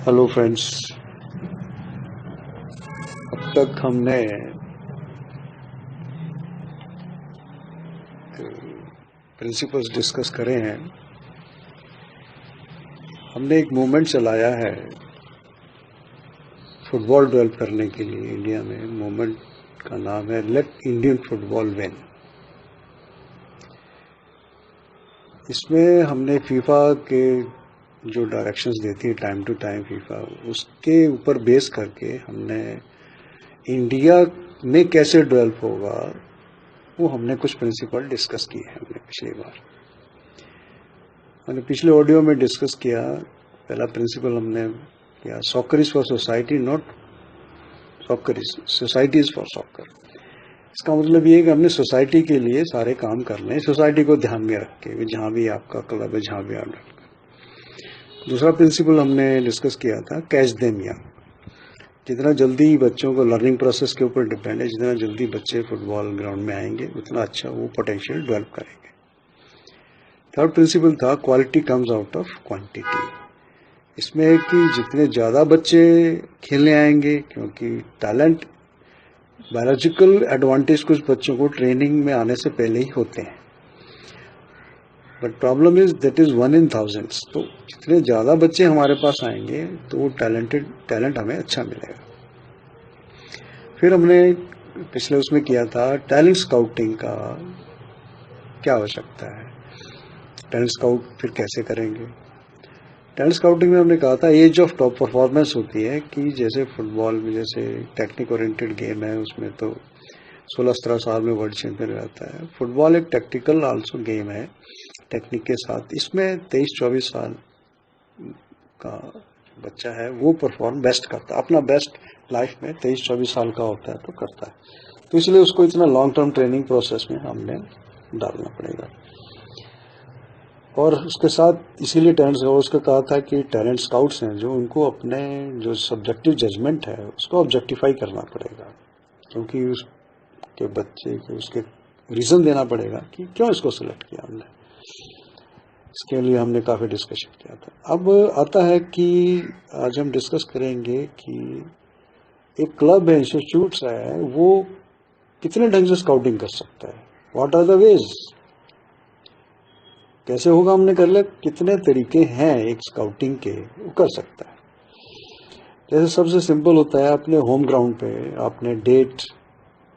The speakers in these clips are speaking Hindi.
Hello friends. अब तक हमने प्रिंसिपल्स डिस्कस करे हैं। हमने एक मूवमेंट चलाया है फुटबॉल डेवलप करने के लिए इंडिया में। मूवमेंट का नाम है लेट इंडियन फुटबॉल विन। इसमें हमने फीफा के जो डायरेक्शंस देती है टाइम टू टाइम फीफा, उसके ऊपर बेस करके हमने इंडिया में कैसे डेवलप होगा वो हमने कुछ प्रिंसिपल डिस्कस किए हैं। हमने पिछली बार मैंने पिछले ऑडियो में डिस्कस किया। पहला प्रिंसिपल हमने किया soccer is for society, not soccer is society is for soccer. इसका मतलब ये है कि हमने सोसाइटी के लिए सारे काम करने हैं, सोसाइटी को ध्यान में रख के, जहाँ भी आपका क्लब है, जहाँ भी आप। दूसरा प्रिंसिपल हमने डिस्कस किया था कैच देम यंग। जितना जल्दी बच्चों को लर्निंग प्रोसेस के ऊपर डिपेंड है, जितना जल्दी बच्चे फुटबॉल ग्राउंड में आएंगे उतना अच्छा वो पोटेंशियल डेवलप करेंगे। थर्ड प्रिंसिपल था quality comes out of quantity. इसमें है कि जितने ज़्यादा बच्चे खेलने आएंगे, क्योंकि टैलेंट बायोलॉजिकल एडवांटेज कुछ बच्चों को ट्रेनिंग में आने से पहले ही होते हैं, but problem is that is 1 in thousands। तो जितने ज़्यादा बच्चे हमारे पास आएंगे तो वो टैलेंट हमें अच्छा मिलेगा। फिर हमने पिछले उसमें किया था टैलेंट स्काउटिंग का क्या आवश्यकता है, टैलेंट स्काउट फिर कैसे करेंगे। टैलेंट स्काउटिंग में हमने कहा था एज ऑफ टॉप परफॉर्मेंस होती है कि जैसे फुटबॉल में जैसे टेक्निक ओरिएंटेड गेम है, उसमें तो 16-17 साल में वर्ल्ड चैंपियन रहता है। फुटबॉल एक टैक्टिकल आल्सो गेम है टेक्निक के साथ। इसमें 23-24 साल का बच्चा है वो परफॉर्म बेस्ट करता है, अपना बेस्ट लाइफ में 23-24 साल का होता है तो करता है। तो इसलिए उसको इतना लॉन्ग टर्म ट्रेनिंग प्रोसेस में हमने डालना पड़ेगा। और उसके साथ इसीलिए टैलेंट स्काउट्स का कहा था कि टैलेंट स्काउट्स हैं जो उनको अपने जो सब्जेक्टिव जजमेंट है उसको ऑब्जेक्टिफाई करना पड़ेगा, क्योंकि उसके बच्चे के उसके रीज़न देना पड़ेगा कि क्यों इसको सिलेक्ट किया हमने। इसके लिए हमने काफ़ी डिस्कशन किया था। अब आता है कि आज हम डिस्कस करेंगे कि एक क्लब है, इंस्टीट्यूट्स है, वो कितने ढंग से स्काउटिंग कर सकता है, व्हाट आर द वेज, कैसे होगा। हमने कर लिया कितने तरीके हैं एक स्काउटिंग के, वो कर सकता है। जैसे सबसे सिंपल होता है अपने होम ग्राउंड पे आपने date,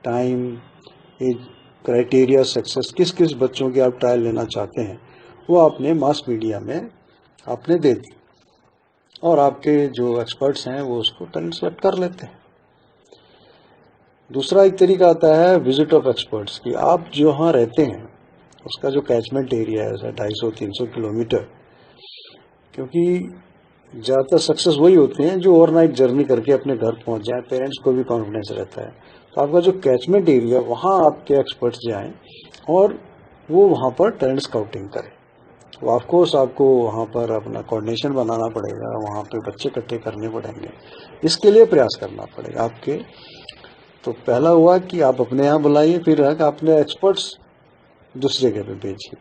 time, age, criteria, success, किस किस बच्चों के आप ट्रायल लेना चाहते हैं वो आपने मास मीडिया में आपने दे दी, और आपके जो एक्सपर्ट्स हैं वो उसको टैलेंट सेलेक्ट कर लेते हैं। दूसरा एक तरीका आता है विजिट ऑफ एक्सपर्ट्स की। आप जहाँ रहते हैं उसका जो कैचमेंट एरिया है 250-300 किलोमीटर, क्योंकि ज़्यादातर सक्सेस वही होते हैं जो ओवरनाइट जर्नी करके अपने घर पहुंच जाए, पेरेंट्स को भी कॉन्फिडेंस रहता है। तो आपका जो कैचमेंट एरिया वहाँ आपके एक्सपर्ट्स जाएं और वो वहाँ पर टैलेंट स्काउटिंग करें। तो ऑफकोर्स आपको वहाँ पर अपना कोऑर्डिनेशन बनाना पड़ेगा, वहाँ पे बच्चे इकट्ठे करने पड़ेंगे, इसके लिए प्रयास करना पड़ेगा आपके। तो पहला हुआ कि आप अपने यहाँ बुलाइए, फिर है कि अपने एक्सपर्ट्स दूसरी जगह पे भेजिए।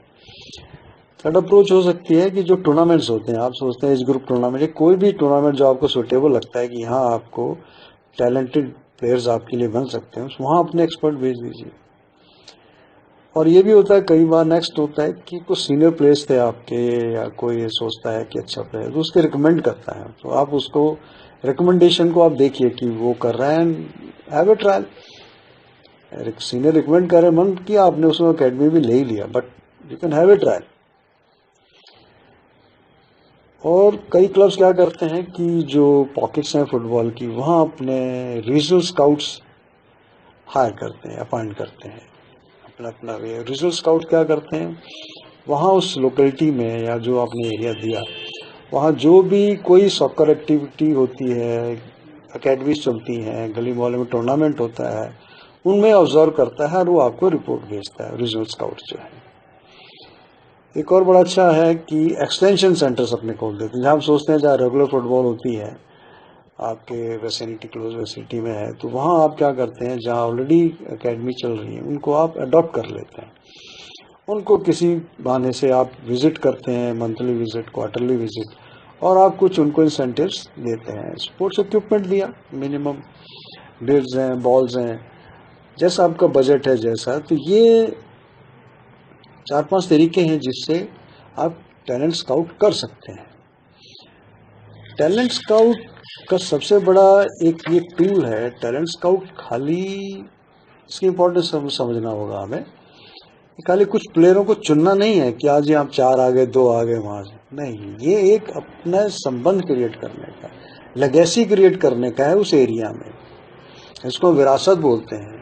थर्ड अप्रोच हो सकती है कि जो टूर्नामेंट्स होते हैं, आप सोचते हैं इस ग्रुप टूर्नामेंट या कोई भी टूर्नामेंट जो आपको सूटेबल लगता है कि यहाँ आपको टैलेंटेड प्लेयर्स आपके लिए बन सकते हैं, वहाँ अपने एक्सपर्ट भेज दीजिए। और ये भी होता है कई बार नेक्स्ट होता है कि कुछ सीनियर प्लेयर्स थे आपके, या कोई ये सोचता है कि अच्छा प्लेयर तो उसके रिकमेंड करता है, तो आप उसको रिकमेंडेशन को आप देखिए कि वो कर रहा है, have a trial. Senior recommend कर रहे मन किया आपने, उसमें अकेडमी भी ले ही लिया, but you can have a trial. और कई क्लब्स क्या करते हैं कि जो पॉकेट्स हैं फुटबॉल की, वहाँ अपने रीजनल स्काउट्स हायर करते हैं, अपॉइंट करते हैं अपना वे। रीजनल स्काउट क्या करते हैं, वहाँ उस लोकेलिटी में या जो आपने एरिया दिया वहाँ जो भी कोई सॉकर एक्टिविटी होती है, अकेडमीज चलती हैं, गली मोहल्ले में टूर्नामेंट होता है, उनमें ऑब्जर्व करता है और वो आपको रिपोर्ट भेजता है रीजनल स्काउट जो है। एक और बड़ा अच्छा है कि एक्सटेंशन सेंटर्स अपने खोल देते हैं। जहाँ हम सोचते हैं जहाँ रेगुलर फुटबॉल होती है आपके वेसिनिटी, क्लोज वेसिनिटी में है, तो वहाँ आप क्या करते हैं जहाँ ऑलरेडी एकेडमी चल रही है उनको आप अडॉप्ट कर लेते हैं। उनको किसी बहाने से आप विजिट करते हैं, मंथली विजिट, क्वार्टरली विजिट, और आप कुछ उनको इंसेंटिव्स देते हैं। स्पोर्ट्स इक्विपमेंट दिया, मिनिमम बिड्स हैं, बॉल्स हैं, जैसा आपका बजट है जैसा। तो ये 4-5 तरीके हैं जिससे आप टैलेंट स्काउट कर सकते हैं। टैलेंट स्काउट का सबसे बड़ा एक ये टूल है। टैलेंट स्काउट खाली इसकी इम्पोर्टेंस समझना होगा हमें। खाली कुछ प्लेयरों को चुनना नहीं है कि आज यहाँ 4 आ गए, 2 आ गए वहां से, नहीं। ये एक अपना संबंध क्रिएट करने का, लेगेसी क्रिएट करने का है उस एरिया में। इसको विरासत बोलते हैं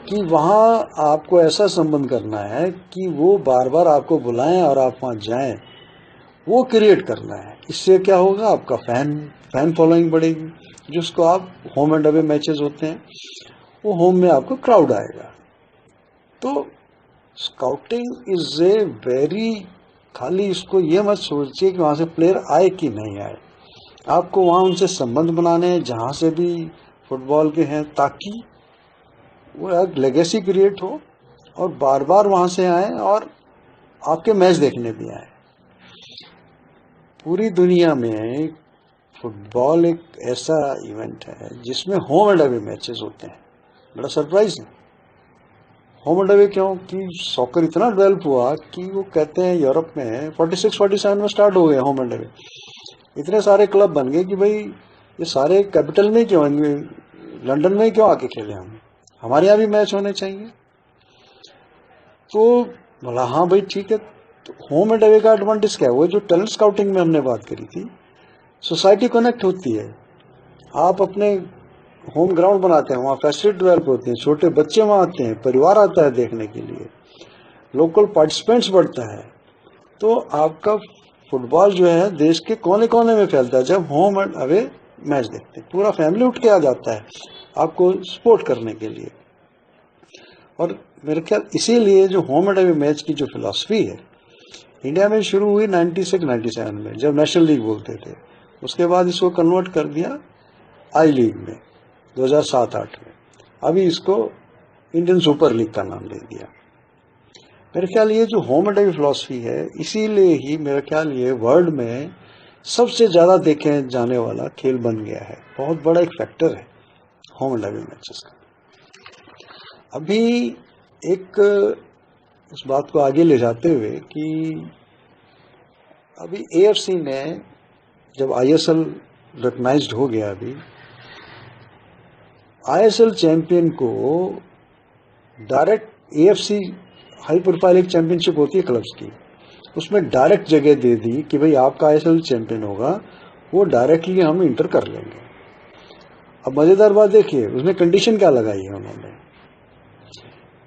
कि वहाँ आपको ऐसा संबंध करना है कि वो बार बार आपको बुलाएं और आप वहाँ जाएं, वो क्रिएट करना है। इससे क्या होगा, आपका फैन फॉलोइंग बढ़ेगी, जिसको आप होम एंड अवे मैचेस होते हैं, वो होम में आपको क्राउड आएगा। तो स्काउटिंग इज ए वेरी, खाली इसको ये मत सोचिए कि वहाँ से प्लेयर आए कि नहीं आए, आपको वहाँ उनसे संबंध बनाने हैं जहाँ से भी फुटबॉल के हैं, ताकि वो एक लेगेसी क्रिएट हो और बार बार वहाँ से आए और आपके मैच देखने भी आए। पूरी दुनिया में फुटबॉल एक ऐसा इवेंट है जिसमें होम एंड अवे मैचेस होते हैं। बड़ा सरप्राइज है। होम एंड अवे क्यों? कि सॉकर इतना डेवलप हुआ कि वो कहते हैं यूरोप में 46-47 में स्टार्ट हो गए होम एंड अवे। इतने सारे क्लब बन गए कि भाई ये सारे कैपिटल में क्यों, लंदन में क्यों आके खेले, हम हमारे यहाँ भी मैच होने चाहिए। तो बोला हाँ भाई ठीक है। तो होम एंड अवे का एडवांटेज क्या है? वो जो टैलेंट स्काउटिंग में हमने बात करी थी, सोसाइटी कनेक्ट होती है। आप अपने होम ग्राउंड बनाते हैं, वहाँ फैसिलिटी डेवलप होती है, छोटे बच्चे वहाँ आते हैं, परिवार आता है देखने के लिए, लोकल पार्टिसिपेंट्स बढ़ता है। तो आपका फुटबॉल जो है देश के कोने कोने में फैलता है। जब होम एंड अवे मैच देखते हैं, पूरा फैमिली उठ के आ जाता है आपको सपोर्ट करने के लिए। और मेरे ख्याल इसीलिए जो होम एंड अवे मैच की जो फिलॉसफी है, इंडिया में शुरू हुई 96-97 में, जब नेशनल लीग बोलते थे। उसके बाद इसको कन्वर्ट कर दिया आई लीग में 2007-8 में। अभी इसको इंडियन सुपर लीग का नाम दे दिया। मेरे ख्याल ये जो होम एंड अवे फिलॉसफी है, इसीलिए ही मेरे ख्याल ये वर्ल्ड में सबसे ज्यादा देखे जाने वाला खेल बन गया है। बहुत बड़ा एक फैक्टर है होम एंड अवे मैचेस का। अभी एक उस बात को आगे ले जाते हुए कि अभी एएफसी ने जब आईएसएल रिकॉग्नाइज्ड हो गया, अभी आईएसएल चैंपियन को डायरेक्ट, एएफसी हाई प्रोफाइल एक चैंपियनशिप होती है क्लब्स की, उसमें डायरेक्ट जगह दे दी कि भाई आपका आईएसएल चैंपियन होगा, वो डायरेक्टली हम इंटर कर लेंगे। अब मजेदार बात देखिए, उसमें कंडीशन क्या लगाई है उन्होंने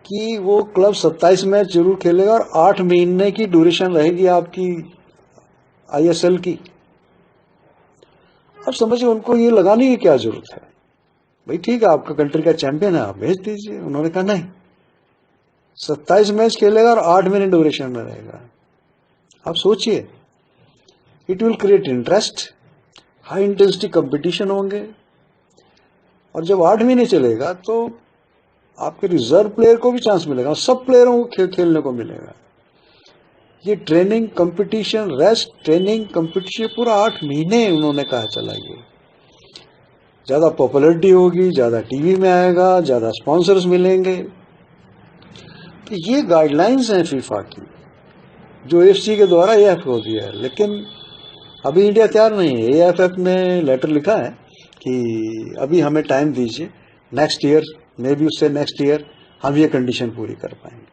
कि वो क्लब 27 मैच जरूर खेलेगा और 8 महीने की ड्यूरेशन रहेगी आपकी आईएसएल की। अब समझिए उनको ये लगाने की क्या जरूरत है? भाई ठीक है, आपका कंट्री का चैंपियन है, आप भेज दीजिए। उन्होंने कहा नहीं, 27 मैच खेलेगा और 8 महीने ड्यूरेशन में रहेगा। आप सोचिए, it will create interest, high intensity competition होंगे, और जब 8 महीने चलेगा तो आपके रिजर्व प्लेयर को भी चांस मिलेगा, सब प्लेयरों को खेलने को मिलेगा। ये training competition, rest, training competition, पूरा 8 महीने उन्होंने कहा चला। ये ज्यादा पॉपुलैरिटी होगी, ज्यादा टीवी में आएगा, ज्यादा स्पॉन्सर्स मिलेंगे। तो ये गाइडलाइंस हैं फीफा की, जो एएफसी के द्वारा एएफ को दिया है। लेकिन अभी इंडिया तैयार नहीं है। एएफएफ ने लेटर लिखा है कि अभी हमें टाइम दीजिए, नेक्स्ट ईयर, मे बी उससे नेक्स्ट ईयर हम ये कंडीशन पूरी कर पाएंगे।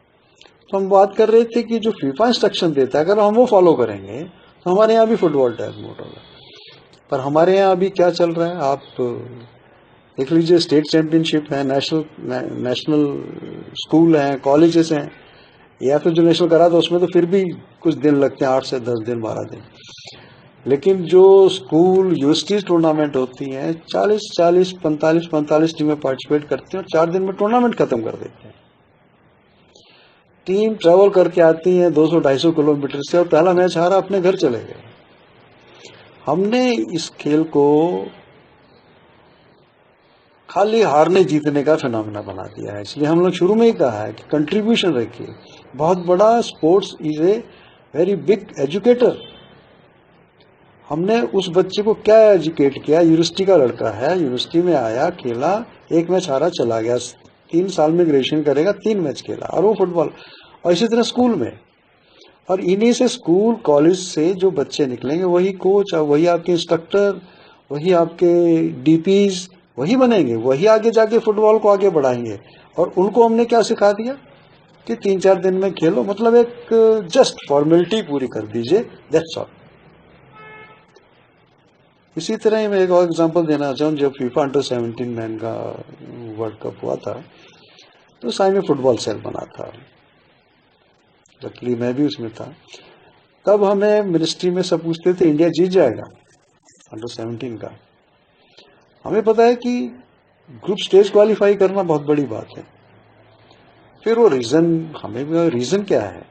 तो हम बात कर रहे थे कि जो फीफा इंस्ट्रक्शन देता है, अगर हम वो फॉलो करेंगे तो हमारे यहाँ भी फुटबॉल डेवलपमेंट होगा। पर हमारे यहाँ अभी क्या चल रहा है, आप देख लीजिए, स्टेट चैंपियनशिप है, नेशनल स्कूल हैं, कॉलेजेस हैं, या फिर जो नेशनल करा था उसमें तो फिर भी कुछ दिन लगते हैं, 8 से 10 दिन, 12 दिन। लेकिन जो स्कूल यूनिवर्सिटीज टूर्नामेंट होती हैं, 40-40, 45-45 टीमें पार्टिसिपेट करती हैं और 4 दिन में टूर्नामेंट खत्म कर देते हैं। टीम ट्रेवल करके आती है 200-250 किलोमीटर से, और पहला मैच हारा, अपने घर चले गए। हमने इस खेल को खाली हारने जीतने का फिनोमेना बना दिया है। इसलिए हम लोग शुरू में ही कहा है कि कंट्रीब्यूशन रखिए। बहुत बड़ा, sports is a very big educator. हमने उस बच्चे को क्या एजुकेट किया, यूनिवर्सिटी का लड़का है, यूनिवर्सिटी में आया, खेला, 1 मैच हारा, चला गया, 3 साल में ग्रेजुएशन करेगा, 3 मैच खेला, और वो फुटबॉल। और इसी तरह स्कूल में, और इन्हीं से स्कूल कॉलेज से जो बच्चे निकलेंगे वही कोच, और वही आपके इंस्ट्रक्टर, वही आपके डीपीज, वही बनेंगे, वही आगे जाके फुटबॉल को आगे बढ़ाएंगे। और उनको हमने क्या सिखा दिया कि 3-4 दिन में खेलो, मतलब एक जस्ट फॉर्मेलिटी पूरी कर दीजिए, दैट्स ऑल। इसी तरह ही मैं एक और एग्जांपल देना चाहूँ, जब फीफा अंडर 17 मैन का वर्ल्ड कप हुआ था तो साई में फुटबॉल सेल बना था, लकीली मैं भी उसमें था। तब हमें मिनिस्ट्री में सब पूछते थे इंडिया जीत जाएगा अंडर 17 का। हमें पता है कि ग्रुप स्टेज क्वालिफाई करना बहुत बड़ी बात है। फिर वो रीजन, हमें रीजन क्या है,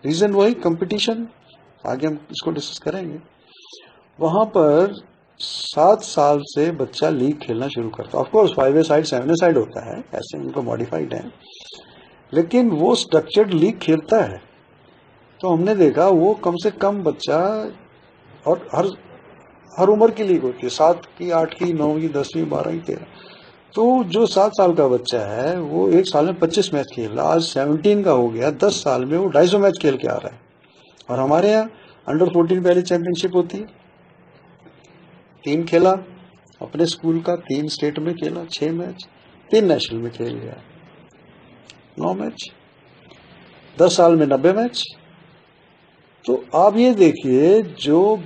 रीजन वही कंपटीशन, आगे हम इसको डिस्कस करेंगे। वहां पर 7 साल से बच्चा लीग खेलना शुरू करता है। ऑफकोर्स 5 साइड 7 साइड होता है, ऐसे उनको मॉडिफाइड है, लेकिन वो स्ट्रक्चर्ड लीग खेलता है। तो हमने देखा वो कम से कम बच्चा, और हर उम्र की लीग होती है, 7 की, 8 की, 9 की, 10वीं, 12वीं, 13। तो जो 7 साल का बच्चा है वो 1 साल में 25 मैच खेल रहा, आज 17 का हो गया, 10 साल में वो 250 मैच खेल के आ रहा है। और हमारे यहाँ अंडर 14 पहले चैंपियनशिप होती है, 3 खेला अपने स्कूल का, 3 स्टेट में खेला, 6 मैच, 3 नेशनल में खेल गया, 9 मैच, 10 साल में 90 मैच। तो आप ये देखिए, जो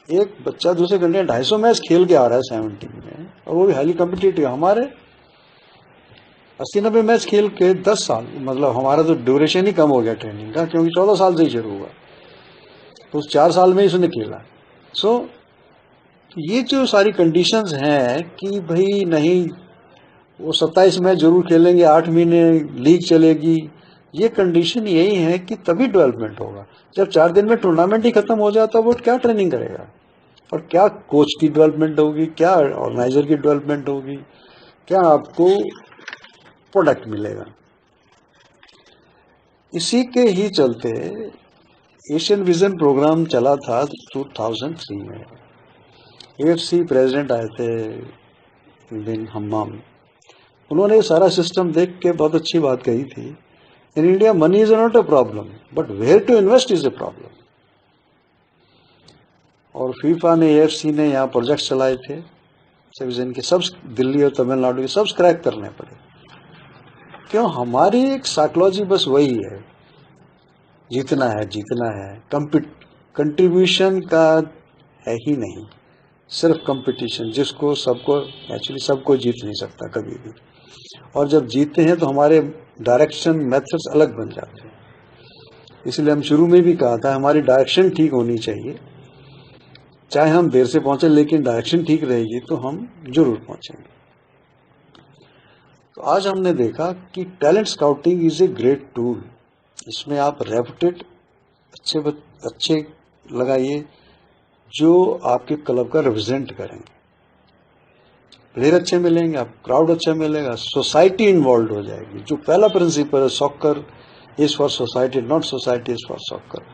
एक बच्चा दूसरे कंट्री में 250 मैच खेल के आ रहा है 17 में, और वो भी हाईली कॉम्पिटिटिव, हमारे 80-90 मैच खेल के 10 साल, मतलब हमारा तो ड्यूरेशन ही कम हो गया ट्रेनिंग का, क्योंकि 14 साल से ही शुरू हुआ, तो उस 4 साल में ही उसने खेला। सो ये जो सारी कंडीशंस हैं कि भाई नहीं वो 27 मैच जरूर खेलेंगे, 8 महीने लीग चलेगी, ये कंडीशन यही है कि तभी डेवलपमेंट होगा। जब 4 दिन में टूर्नामेंट ही खत्म हो जाता है, वो क्या ट्रेनिंग करेगा, और क्या कोच की डेवलपमेंट होगी, क्या ऑर्गेनाइजर की डेवलपमेंट होगी, क्या आपको प्रोडक्ट मिलेगा। इसी के ही चलते एशियन विजन प्रोग्राम चला था 2003 में। एएफसी प्रेसिडेंट आए थे बिन हम्माम, उन्होंने सारा सिस्टम देख के बहुत अच्छी बात कही थी, in India money is not a problem but where to invest is a problem. और फीफा ने, एएफसी ने यहाँ प्रोजेक्ट चलाए थे विजन के, सब दिल्ली और तमिलनाडु के सब क्रैक करने पड़े। क्यों, हमारी एक साइकोलॉजी बस वही है, जीतना है, जीतना है, कंट्रीब्यूशन का है ही नहीं, सिर्फ कंपटीशन, जिसको सबको, एक्चुअली सबको जीत नहीं सकता कभी भी। और जब जीतते हैं तो हमारे डायरेक्शन मेथड्स अलग बन जाते हैं। इसलिए हम शुरू में भी कहा था हमारी डायरेक्शन ठीक होनी चाहिए, चाहे हम देर से पहुंचे, लेकिन डायरेक्शन ठीक रहेगी तो हम जरूर पहुंचेंगे। तो आज हमने देखा कि talent scouting is a great tool. इसमें आप रेपुटेड अच्छे लगाइए जो आपके क्लब का रिप्रेजेंट करेंगे, प्लेयर अच्छे मिलेंगे, आप क्राउड अच्छा मिलेगा, सोसाइटी इन्वॉल्व हो जाएगी। जो पहला प्रिंसिपल है, soccer is for society, not society is for soccer.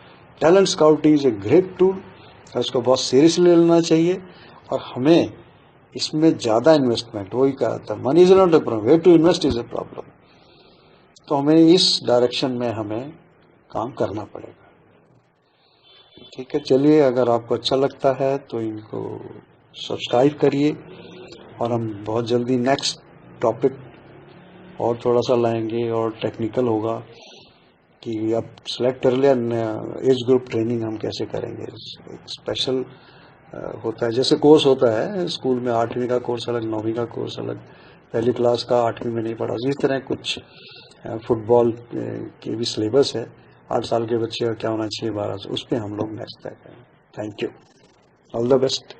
Talent scouting is a great tool, उसको बहुत सीरियसली लेना चाहिए, और हमें इसमें ज्यादा इन्वेस्टमेंट, वही कहा था, money is not a problem, where to invest is a problem. तो हमें इस डायरेक्शन में हमें काम करना पड़ेगा। ठीक है, चलिए, अगर आपको अच्छा लगता है तो इनको सब्सक्राइब करिए, और हम बहुत जल्दी नेक्स्ट टॉपिक और थोड़ा सा लाएंगे, और टेक्निकल होगा कि अब सेलेक्ट कर लिया एज ग्रुप ट्रेनिंग हम कैसे करेंगे। एक स्पेशल होता है, जैसे कोर्स होता है स्कूल में, 8वीं का कोर्स अलग, 9वीं का कोर्स अलग, पहली क्लास का 8वीं में नहीं पढ़ा, इस तरह कुछ फुटबॉल की भी सिलेबस है, 8 साल के बच्चे का क्या होना चाहिए, 12 से, उस पर हम लोग नेक्स्ट तय करें। Thank you, all the best.